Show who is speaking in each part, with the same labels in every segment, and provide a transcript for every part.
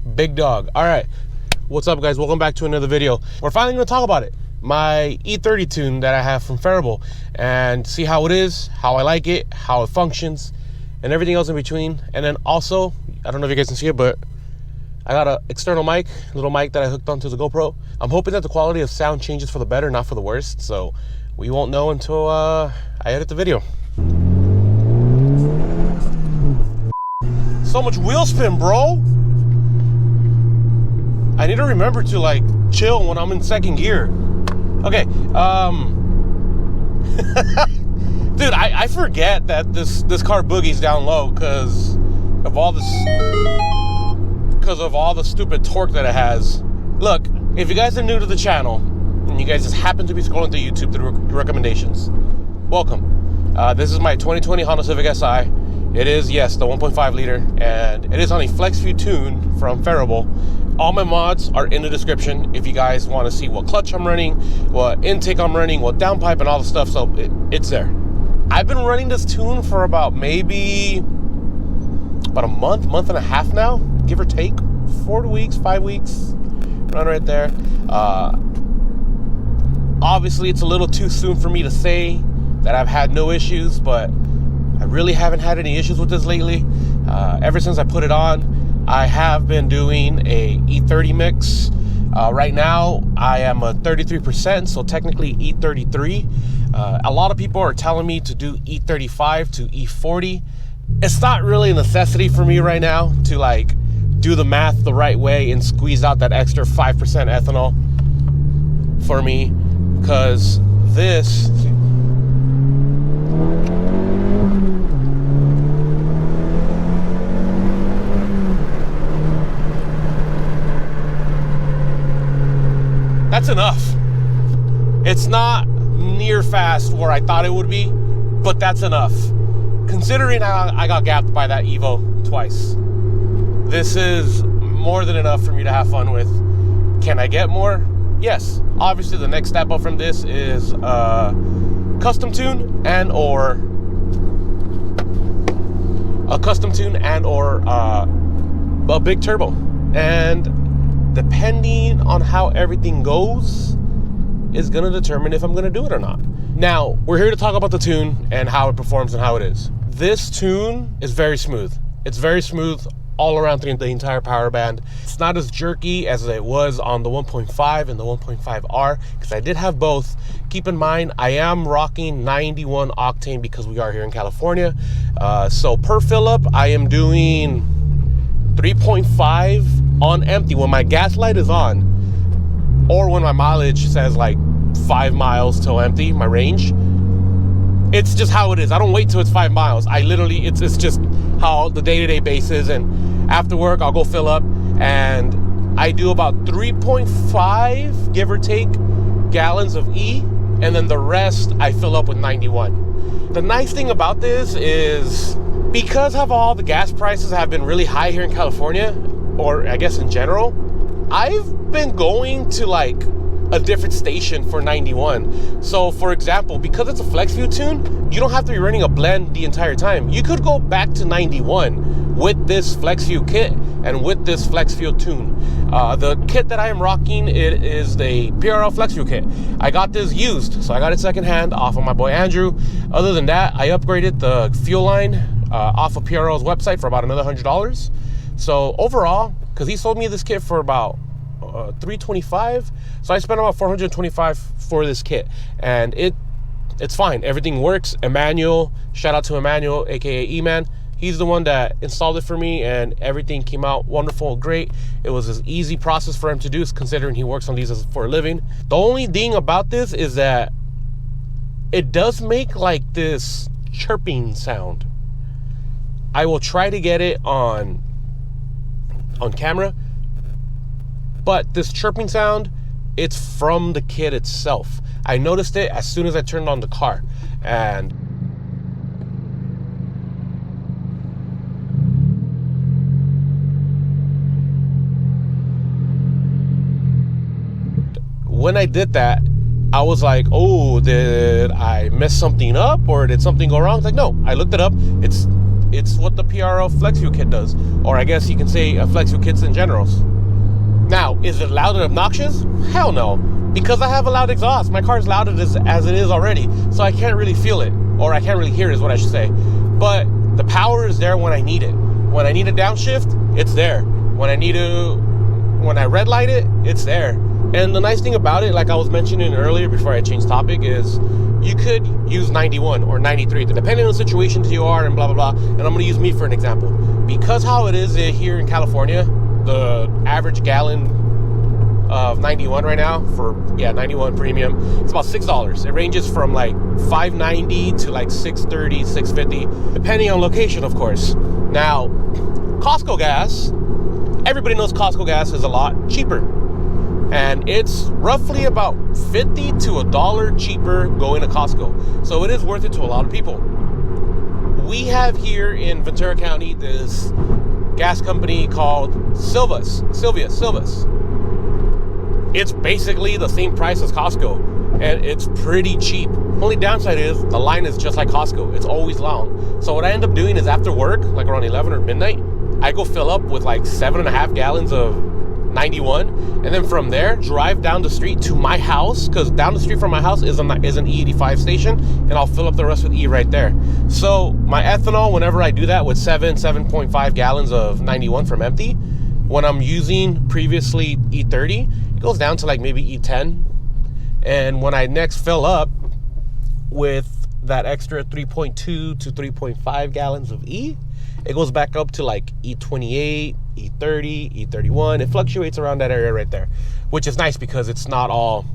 Speaker 1: Big dog. All right, what's up, guys? Welcome back to another video. We're finally going to talk about it. My E30 tune that I have from Phereable, and see how it is, how I like it, how it functions, and everything else in between. And then also, I don't know if you guys can see it, but I got an external mic, little mic that I hooked onto the GoPro. I'm hoping that the quality of sound changes for the better, not for the worst. So we won't know until I edit the video. So much wheel spin, bro. I need to remember to like chill when I'm in second gear. Okay, dude, I forget that this car boogies down low because of all the stupid torque that it has. Look, if you guys are new to the channel and you guys just happen to be scrolling through YouTube through recommendations, welcome. This is my 2020 Honda Civic Si. It is, yes, the 1.5 liter, and it is on a Flex Fuel tune from Phereable. All my mods are in the description if you guys want to see what clutch I'm running, what intake I'm running, what downpipe, and all the stuff, so it's there. I've been running this tune for about maybe about a month and a half now, give or take. 4 weeks, 5 weeks, run right there. Obviously, it's a little too soon for me to say that I've had no issues, but I really haven't had any issues with this lately. Ever since I put it on, I have been doing a E30 mix. Right now, I am a 33%, so technically E33. A lot of people are telling me to do E35 to E40. It's not really a necessity for me right now to like do the math the right way and squeeze out that extra 5% ethanol for me, because this, that's enough. It's not near fast where I thought it would be, but that's enough. Considering I got gapped by that Evo twice, this is more than enough for me to have fun with. Can I get more? Yes. Obviously, the next step up from this is custom tune and or a big turbo. And depending on how everything goes is going to determine if I'm going to do it or not. Now, we're here to talk about the tune and how it performs and how it is. This tune is very smooth. It's very smooth all around the entire power band. It's not as jerky as it was on the 1.5 and the 1.5R, because I did have both. Keep in mind, I am rocking 91 octane because we are here in California. So per fill up, I am doing 3.5 on empty when my gas light is on, or when my mileage says like 5 miles till empty, my range. It's just how it is. I don't wait till it's 5 miles. I literally, it's just how the day-to-day basis. And after work, I'll go fill up, and I do about 3.5, give or take, gallons of E, and then the rest I fill up with 91. The nice thing about this is, because of all the gas prices have been really high here in California, or I guess in general, I've been going to like a different station for 91. So for example, because it's a flex fuel tune, you don't have to be running a blend the entire time. You could go back to 91 with this flex fuel kit and with this flex fuel tune. The kit that I am rocking, it is the PRL Flex Fuel Kit. I got this used, so I got it secondhand off of my boy Andrew. Other than that, I upgraded the fuel line off of PRL's website for about another $100. So overall, because he sold me this kit for about $325, so I spent about $425 for this kit, and it's fine. Everything works. Emmanuel, shout out to Emmanuel, aka E-Man. He's the one that installed it for me, and everything came out wonderful, great. It was an easy process for him to do, considering he works on these for a living. The only thing about this is that it does make like this chirping sound. I will try to get it on camera, but this chirping sound, it's from the kit itself. I noticed it as soon as I turned on the car, and when I did that, I was like, oh, did I mess something up, or did something go wrong? It's like, no, I looked it up. It's It's what the PRL Flex Fuel Kit does, or I guess you can say Flex Fuel Kits in general. Now, is it loud and obnoxious? Hell no, because I have a loud exhaust. My car's loud as it is already, so I can't really feel it, or I can't really hear it is what I should say. But the power is there when I need it. When I need a downshift, it's there. When I red light it, it's there. And the nice thing about it, like I was mentioning earlier before I changed topic, is you could use 91 or 93, depending on the situation you are and blah, blah, blah. And I'm going to use me for an example. Because how it is here in California, the average gallon of 91 right now for, 91 premium, it's about $6. It ranges from like $5.90 to like $6.30, $6.50, depending on location, of course. Now, Costco gas, everybody knows Costco gas is a lot cheaper. And it's roughly about $50 to $1 cheaper going to Costco. So it is worth it to a lot of people. We have here in Ventura County this gas company called Silvas. It's basically the same price as Costco, and it's pretty cheap. Only downside is the line is just like Costco. It's always long. So what I end up doing is after work, like around 11 or midnight, I go fill up with like 7.5 gallons of 91, and then from there drive down the street to my house, because down the street from my house is an E85 station, and I'll fill up the rest with E right there. So my ethanol, whenever I do that with 7.5 gallons of 91 from empty, when I'm using previously E30, it goes down to like maybe E10. And when I next fill up with that extra 3.2 to 3.5 gallons of E, it goes back up to like E28, E30, E31. It fluctuates around that area right there, which is nice because it's not all,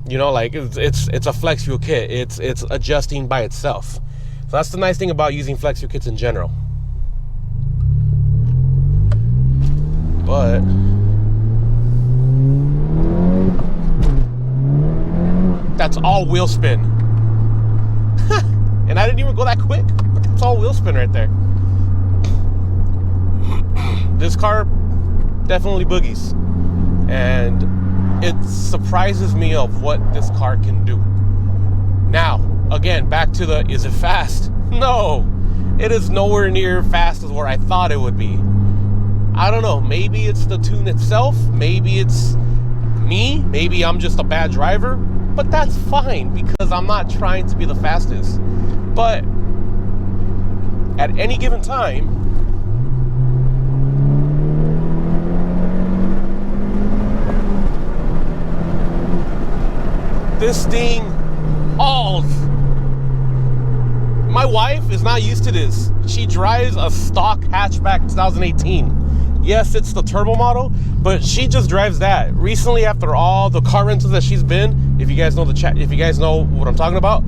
Speaker 1: like it's a flex fuel kit. It's adjusting by itself. So that's the nice thing about using flex fuel kits in general. But that's all wheel spin. And I didn't even go that quick, but that's all wheel spin right there. This car definitely boogies, and it surprises me of what this car can do. Now, again, back to the, is it fast? No, it is nowhere near fast as where I thought it would be. I don't know, maybe it's the tune itself, maybe it's me, maybe I'm just a bad driver, but that's fine because I'm not trying to be the fastest. But at any given time, this thing hauls. My wife is not used to this. She drives a stock hatchback 2018. Yes, it's the turbo model, but she just drives that. Recently, after all the car rentals that she's been, if you guys know if you guys know what I'm talking about,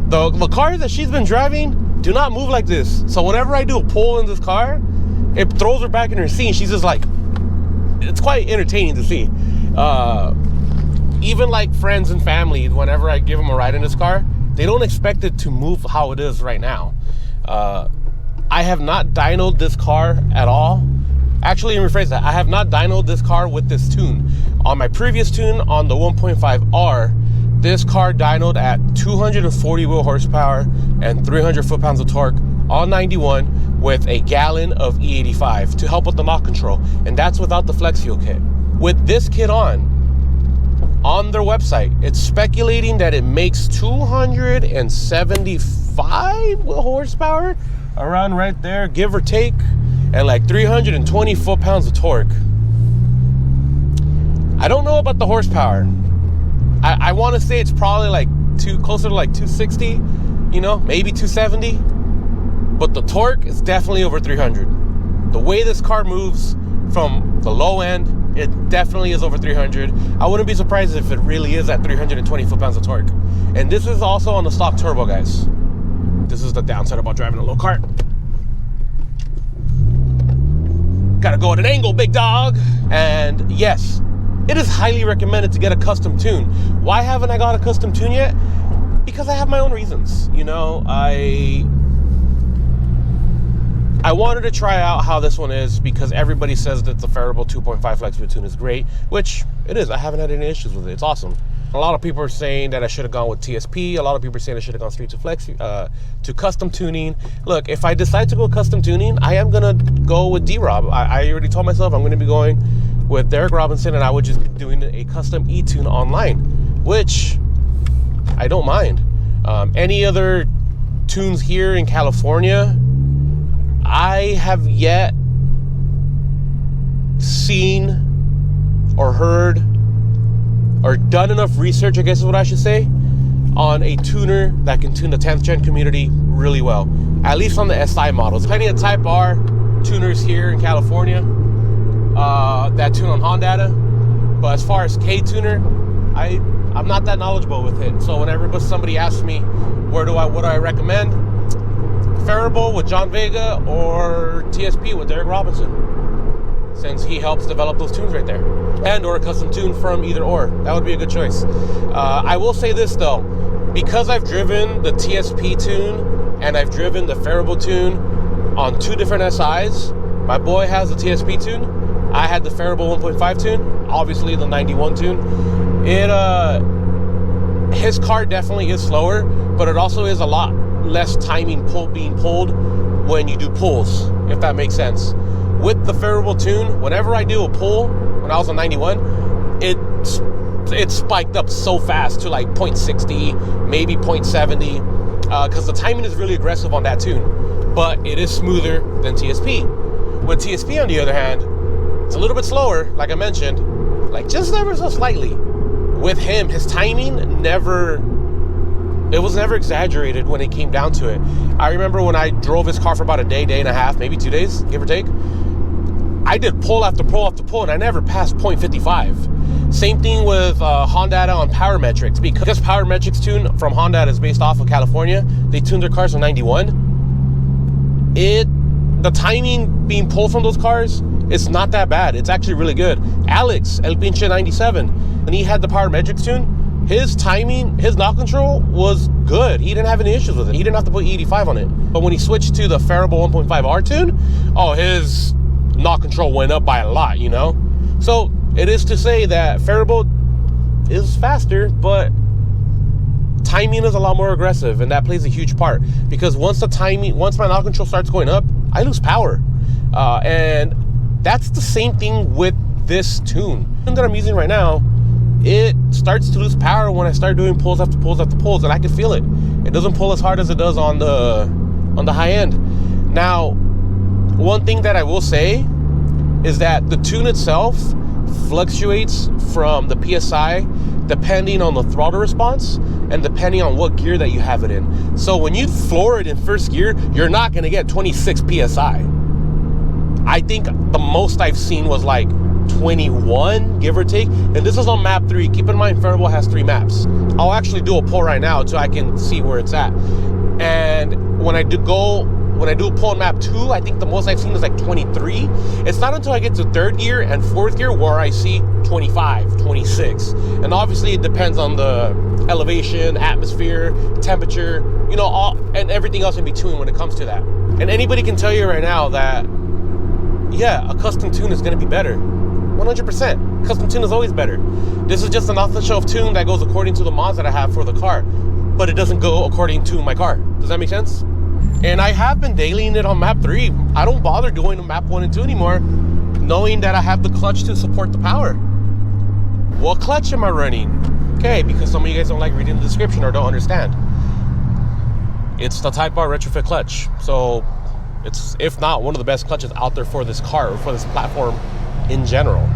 Speaker 1: the cars that she's been driving do not move like this. So whenever I do a pull in this car, it throws her back in her seat. She's just like, it's quite entertaining to see. Even like friends and family, whenever I give them a ride in this car, they don't expect it to move how it is right now. I have not dynoed this car at all. Actually, let me rephrase that. I have not dynoed this car with this tune. On my previous tune, on the 1.5R, this car dynoed at 240 wheel horsepower and 300 foot-pounds of torque on 91 with a gallon of E85 to help with the knock control. And that's without the flex fuel kit. With this kit on their website, it's speculating that it makes 275 wheel horsepower, around right there, give or take, and like 320 foot-pounds of torque. I don't know about the horsepower. I want to say it's probably like closer to like 260, maybe 270. But the torque is definitely over 300. The way this car moves from the low end, it definitely is over 300. I wouldn't be surprised if it really is at 320 foot-pounds of torque. And this is also on the stock turbo, guys. This is the downside about driving a low cart. Gotta go at an angle, big dog. And yes, it is highly recommended to get a custom tune. Why haven't I got a custom tune yet? Because I have my own reasons. I wanted to try out how this one is because everybody says that the Phereable 2.5 Flex Fuel tune is great, which it is. I haven't had any issues with it. It's awesome. A lot of people are saying that I should have gone with TSP. A lot of people are saying I should have gone straight to flex, to custom tuning. Look, if I decide to go custom tuning, I am gonna go with D-Rob. I already told myself I'm gonna be going with Derek Robinson, and I would just be doing a custom E-tune online, which I don't mind. Any other tunes here in California, I have yet seen or heard or done enough research, I guess is what I should say, on a tuner that can tune the 10th gen community really well, at least on the SI models. Plenty of Type R tuners here in California that tune on Honda, but as far as K-tuner, I'm not that knowledgeable with it. So whenever somebody asks me what do I recommend, Phereable with John Vega or TSP with Derek Robinson, since he helps develop those tunes right there, and or a custom tune from either or. That would be a good choice. I will say this though, because I've driven the TSP tune and I've driven the Phereable tune on 2 different SIs. My boy has the TSP tune. I had the Phereable 1.5 tune, obviously the 91 tune. His car definitely is slower, but it also is a lot less timing being pulled when you do pulls, if that makes sense. With the Phereable tune, whenever I do a pull, when I was on 91, it spiked up so fast to like 0.60, maybe 0.70, because the timing is really aggressive on that tune, but it is smoother than TSP. With TSP, on the other hand, it's a little bit slower, like I mentioned, like just ever so slightly. With him, his timing it was never exaggerated when it came down to it. I remember when I drove his car for about a day and a half, maybe 2 days, give or take. I did pull after pull after pull, and I never passed 0.55. Same thing with Honda on Power Metrics, because Power Metrics tune from Honda is based off of California. They tune their cars on 91. The timing being pulled from those cars, it's not that bad. It's actually really good. Alex, El Pinche 97, when he had the Power Metrics tune, his timing, his knock control was good. He didn't have any issues with it. He didn't have to put E85 on it. But when he switched to the Phereable 1.5R tune, his knock control went up by a lot, you know? So it is to say that Phereable is faster, but timing is a lot more aggressive, and that plays a huge part, because once my knock control starts going up, I lose power. And that's the same thing with this tune that I'm using right now. It starts to lose power when I start doing pulls after pulls after pulls, and I can feel it. It doesn't pull as hard as it does on the high end. Now, one thing that I will say is that the tune itself fluctuates from the PSI depending on the throttle response and depending on what gear that you have it in. So when you floor it in first gear, you're not going to get 26 PSI. I think the most I've seen was like 21, give or take, and this is on map 3. Keep in mind, Phereable has 3 maps. I'll actually do a pull right now so I can see where it's at. And when I do a pull on map 2, I think the most I've seen is like 23. It's not until I get to 3rd gear and 4th gear where I see 25, 26. And obviously it depends on the elevation, atmosphere, temperature, you know, and everything else in between when it comes to that. And anybody can tell you right now that, yeah, a custom tune is going to be better. 100%. Custom tune is always better. This is just an off-the-shelf tune that goes according to the mods that I have for the car, but it doesn't go according to my car. Does that make sense? And I have been dailying it on map 3. I don't bother going to map 1 and 2 anymore, knowing that I have the clutch to support the power. What clutch am I running? Okay, because some of you guys don't like reading the description or don't understand. It's the Type R Retrofit clutch. So it's, if not, one of the best clutches out there for this car or for this platform in general.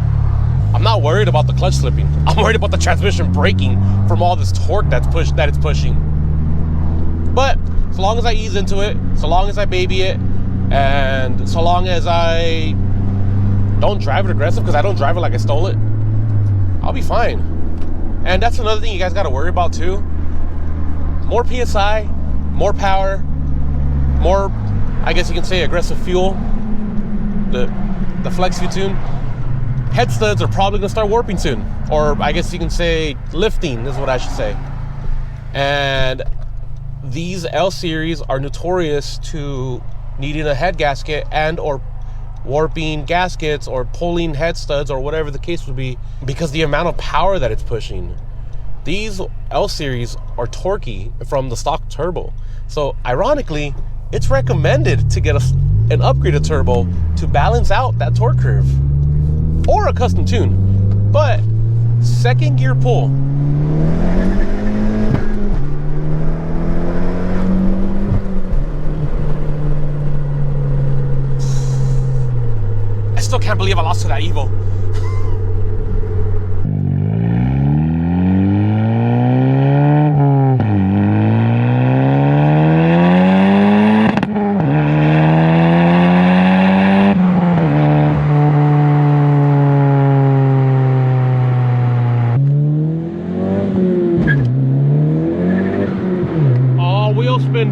Speaker 1: I'm not worried about the clutch slipping. I'm worried about the transmission braking from all this torque that it's pushing. But so long as I ease into it, so long as I baby it, and so long as I don't drive it aggressive, because I don't drive it like I stole it, I'll be fine. And that's another thing you guys got to worry about too. More PSI, more power, more, I guess you can say, aggressive fuel. The Flex Fuel tune. Head studs are probably going to start warping soon. Or I guess you can say lifting is what I should say. And these L series are notorious to needing a head gasket and or warping gaskets or pulling head studs or whatever the case would be, because the amount of power that it's pushing. These L series are torquey from the stock turbo. So ironically, it's recommended to get an upgraded turbo to balance out that torque curve, or a custom tune. But second gear pull, I still can't believe I lost to that Evo.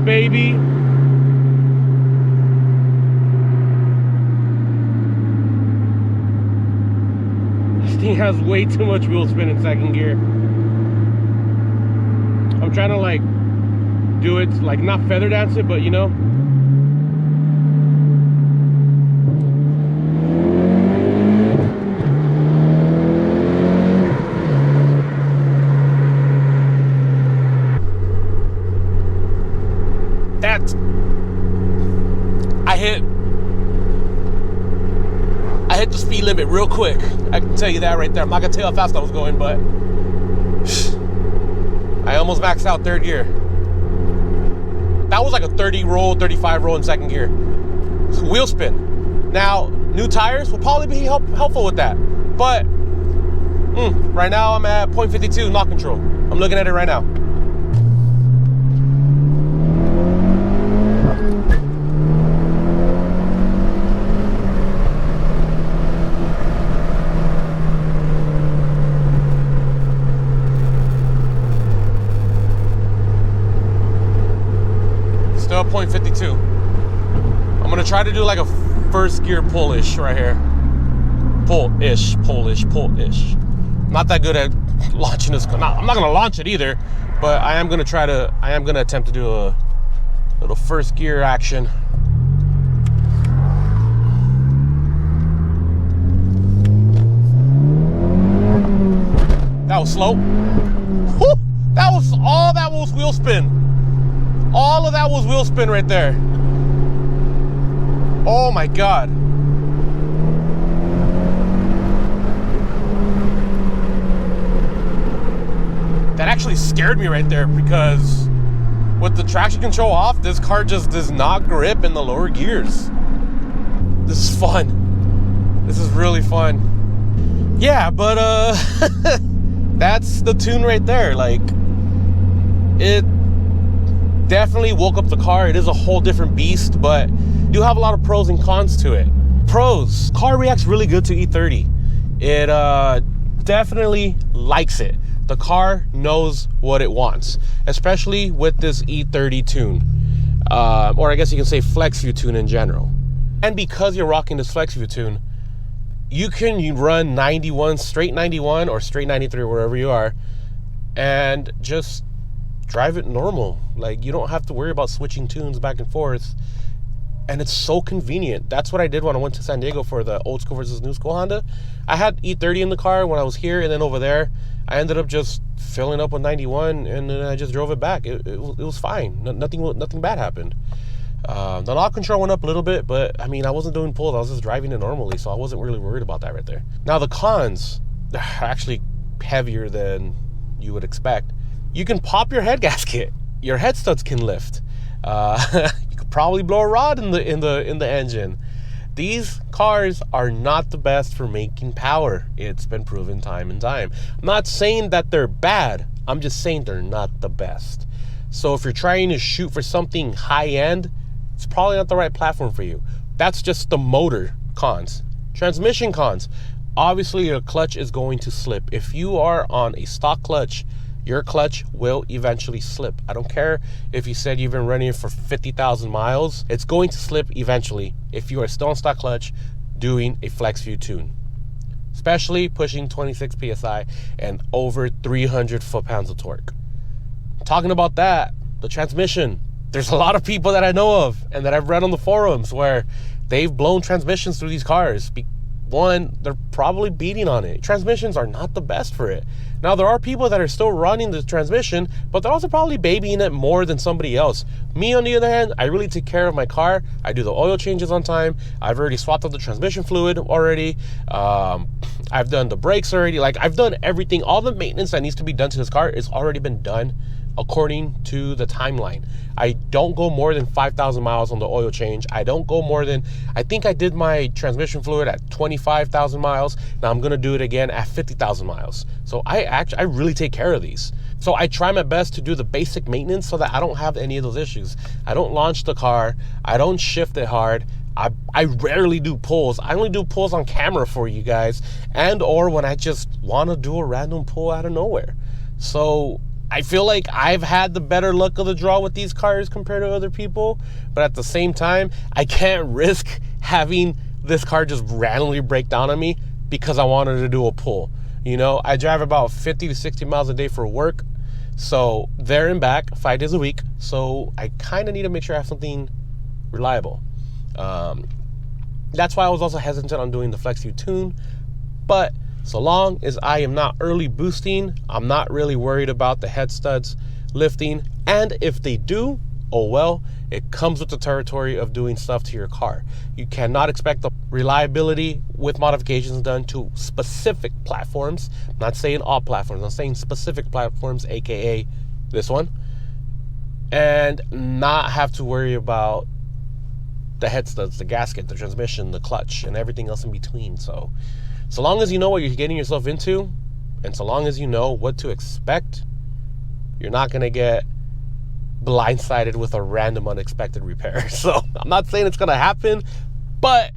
Speaker 1: Baby. This thing has way too much wheel spin in second gear. I'm trying to like do it, like not feather dance it, but you know. I hit the speed limit real quick. I can tell you that right there. I'm not gonna tell you how fast I was going, but I almost maxed out third gear. That was like a 30 roll, 35 roll in second gear. Wheel spin. Now, new tires will probably be helpful with that. But right now I'm at 0.52 knock control. I'm looking at it right now. Still 0.52. I'm gonna try to do like a first gear pull-ish right here. Pull-ish. Not that good at launching this. I'm not gonna launch it either, but I am gonna attempt to do a little first gear action. That was slow. Whew, that was wheel spin. All of that was wheel spin right there. Oh my God. That actually scared me right there, because with the traction control off, this car just does not grip in the lower gears. This is fun. This is really fun. Yeah, but that's the tune right there. Like, it definitely woke up the car. It is a whole different beast, but do have a lot of pros and cons to it. Pros: car reacts really good to E30. It definitely likes it. The car knows what it wants, especially with this E30 tune, or I guess you can say Flex Fuel tune in general. And because you're rocking this Flex Fuel tune, you can run 91, straight 91 or straight 93, wherever you are, and just drive it normal. Like, you don't have to worry about switching tunes back and forth, and it's so convenient. That's what I did when I went to San Diego for the old school versus new school Honda. I had E30 in the car when I was here, and then over there I ended up just filling up with 91, and then I just drove it back. It was fine. Nothing bad happened. The knock control went up a little bit, but I mean, I wasn't doing pulls. I was just driving it normally, so I wasn't really worried about that right there. Now the cons, they're actually heavier than you would expect. You can pop your head gasket. Your head studs can lift. You could probably blow a rod in the engine. These cars are not the best for making power. It's been proven time and time. I'm not saying that they're bad. I'm just saying they're not the best. So if you're trying to shoot for something high end, it's probably not the right platform for you. That's just the motor cons. Transmission cons. Obviously, your clutch is going to slip. If you are on a stock clutch, your clutch will eventually slip. I don't care if you said you've been running it for 50,000 miles, it's going to slip eventually if you are still on stock clutch doing a Flex Fuel tune, especially pushing 26 PSI and over 300 foot-pounds of torque. Talking about that, the transmission, there's a lot of people that I know of and that I've read on the forums where they've blown transmissions through these cars one, they're probably beating on it. Transmissions are not the best for it. Now, there are people that are still running the transmission, but they're also probably babying it more than somebody else. Me, on the other hand, I really take care of my car. I do the oil changes on time. I've already swapped out the transmission fluid already. I've done the brakes already. Like, I've done everything. All the maintenance that needs to be done to this car has already been done according to the timeline. I don't go more than 5,000 miles on the oil change. I don't go more than, I think I did my transmission fluid at 25,000 miles. Now I'm gonna do it again at 50,000 miles. So I really take care of these. So I try my best to do the basic maintenance so that I don't have any of those issues. I don't launch the car. I don't shift it hard. I rarely do pulls. I only do pulls on camera for you guys, and or when I just wanna do a random pull out of nowhere. So I feel like I've had the better luck of the draw with these cars compared to other people, but at the same time, I can't risk having this car just randomly break down on me because I wanted to do a pull. You know, I drive about 50 to 60 miles a day for work, so there and back 5 days a week, so I kind of need to make sure I have something reliable. That's why I was also hesitant on doing the Flex Fuel tune, but so long as I am not early boosting, I'm not really worried about the head studs lifting. And if they do, oh well, it comes with the territory of doing stuff to your car. You cannot expect the reliability with modifications done to specific platforms. I'm not saying all platforms, I'm saying specific platforms, aka this one, and not have to worry about the head studs, the gasket, the transmission, the clutch, and everything else in between. So long as you know what you're getting yourself into, and so long as you know what to expect, you're not going to get blindsided with a random unexpected repair. So I'm not saying it's going to happen, but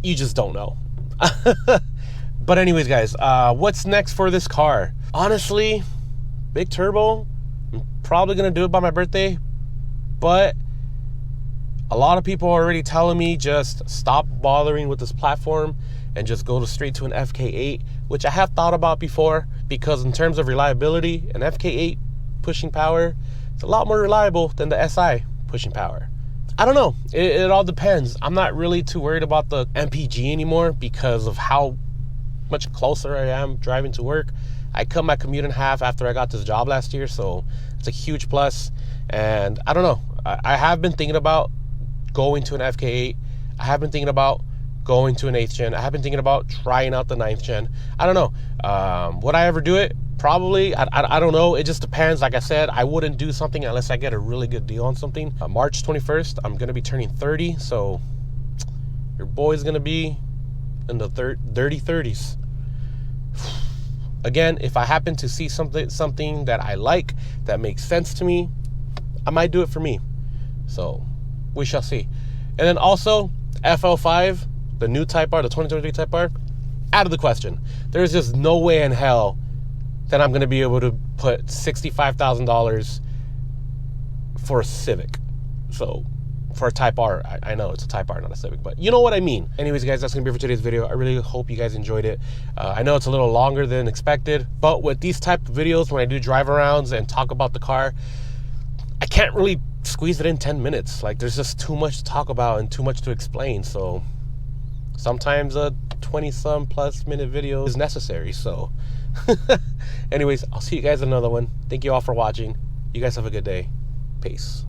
Speaker 1: you just don't know. But anyways, guys, what's next for this car? Honestly, big turbo. I'm probably going to do it by my birthday, but a lot of people are already telling me just stop bothering with this platform and just go straight to an FK8, which I have thought about before, because in terms of reliability, an FK8 pushing power is a lot more reliable than the SI pushing power. I don't know. It all depends. I'm not really too worried about the MPG anymore because of how much closer I am driving to work. I cut my commute in half after I got this job last year, so it's a huge plus. And I don't know. I have been thinking about going to an FK8. I have been thinking about going to an 8th gen. I have been thinking about trying out the 9th gen. I don't know. Would I ever do it? Probably. I don't know. It just depends. Like I said, I wouldn't do something unless I get a really good deal on something. March 21st, I'm going to be turning 30, so your boy's going to be in the dirty 30s. Again, if I happen to see something that I like, that makes sense to me, I might do it for me. So we shall see. And then also FL5, the new Type R, the 2023 Type R, out of the question. There's just no way in hell that I'm going to be able to put $65,000 for a Civic. So for a Type R, I know it's a Type R, not a Civic, but you know what I mean. Anyways, guys, that's going to be it for today's video. I really hope you guys enjoyed it. I know it's a little longer than expected, but with these type of videos, when I do drive arounds and talk about the car, I can't really squeeze it in 10 minutes. Like, there's just too much to talk about and too much to explain. So sometimes a 20-some plus minute video is necessary. So anyways, I'll see you guys in another one. Thank you all for watching. You guys have a good day. Peace.